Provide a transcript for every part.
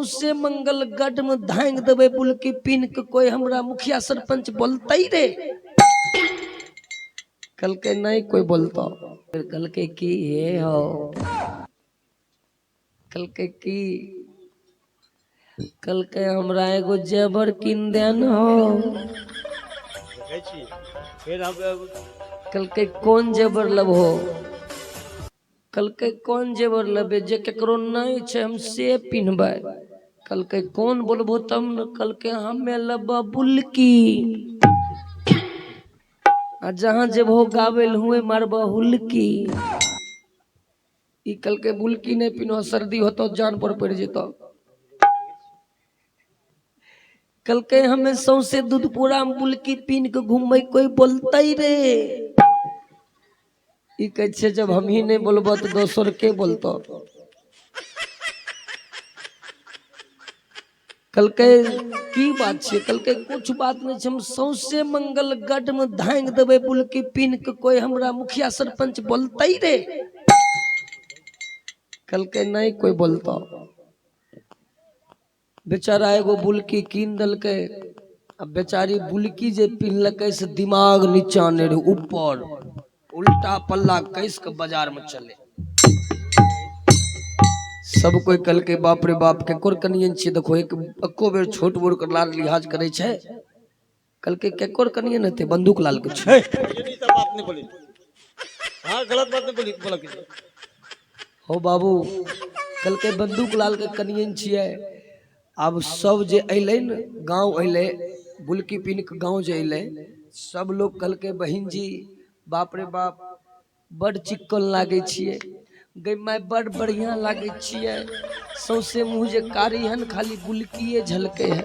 से मंगल गढ़ में धांग देवे बुलकी पीन के कोई हमरा मुखिया सरपंच बोलते रे। कल के नहीं कोई बोलता, फिर कल के की ये हो, कल के की, कल के हमरा एगो जेवर किन देन हो। कल के कौन जेवर लब हो, कल के कौन जेवर लबे जे केकरो नहीं छे हम से पिन्हबे। कल के कौन बोलबो तब न, कल के हमें लब बुलकी, आ जहाँ जब हो गावेल हुए मारबा हुलकी। ई कल के बुलकी नहीं पिनो, सर्दी हो तो जान पर पड़ जेतो। कल के हमें सौसे दूधपुरा में बुलकी पीन के घूमे कोई बोलते रे। ई कहे जब हम ही नहीं बोलबो तो दोसर के बोलतो। कल के की बात छे, कल के कुछ बात नहीं छे, हम सौसे मंगल गढ़ में धांग देवे बुलकी पीन के कोई हमरा मुखिया सरपंच बोलते रे। कल के नहीं कोई बोलता। बेचारा एगो बुलकी कीन दलके, अब बेचारी बुलकी जे पिनलके से दिमाग नीचा ने रे ऊपर, उल्टा पल्ला कैस के बाजार में चले। सब कोई कल के बाप रे बाप के कोर कनियन छी, देखो एक अक्को बेर छोट बोर के लाल लिहाज करे छे। कल के केकोर कनियन हते बंदूक लाल के छे। ये नहीं सब बात नहीं बोली, हां गलत बात नहीं बोली बोला कि हो बाबू। कल के बंदूक लाल के कनियन छिए। अब सब जे अइले न गांव अइले बुलकी पीन के गांव जे अइले, सब लोग कल के बहिन जी बाप रे बाप बड़ चिक्कन लागे छिए, गई माय बड़ बढ़िया लागे छिए, सौसे मुँह जे कारी हन खाली बुलकिए झलके है।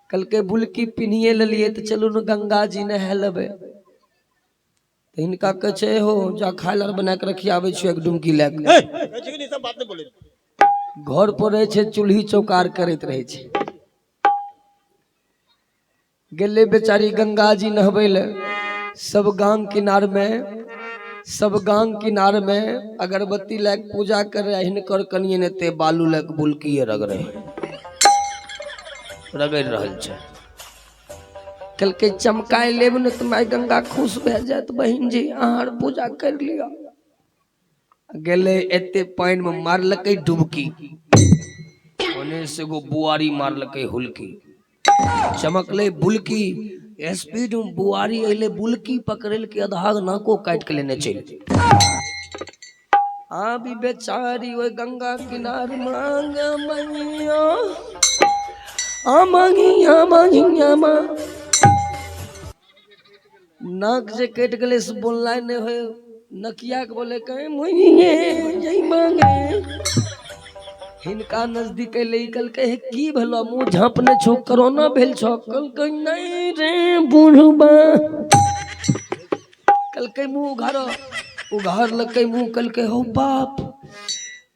कल के बुलकी पिन्हिए लिए तो चलो न गंगा जी नहा लेबे। तो इनका कहे हो जा खाल आर बना के रखिए, आवे छो एक डुमकी लेके। सब बात नहीं बोले। घर पर रहे छे चूल्ही चौकार करत रहे छे। गेले बेचारी गंगा जी नहबे ले, सब गांग किनार में, सब गांग किनार में अगरबत्ती लाग पूजा करे, हिनकर कनिए नेते बालू लाग बुलकी रगड़े रगड़ रहल छे। कल के चमकाय लेब न तो माय गंगा खुश भे जात, बहिन जी आहार पूजा कर लिया। गेले एते पानी में मारलके डुबकी, ओने से गो बुआरी मारलके हुलकी, चमकले बुलकी, स्पीड में बुआरी अइले बुलकी पकड़ल के आधा नाको काट के लेने चल। अभी बेचारी वो गंगा किनार मांगा मैया आ मांगिया मांगिया मां, नाक जे कट गले से बोलना नहीं हो, नकिया के बोले कहे मुइये जई मांगे। हिनका नजदीक ले कल कहे की भलो मुंह झांपने छो, कोरोना भेल छो। कल कहे नहीं रे बूढ़बा, कल के मुंह उघार लके मुंह। कल के हो बाप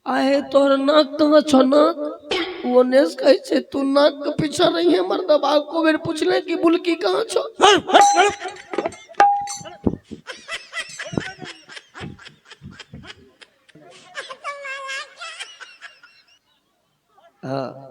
आए तोर नाक कहाँ छो, नाक ओने से कहे छे तू नाक के पीछे रही है मर्द बाप को बेर पूछले कि बुलकी कहाँ छो। हाँ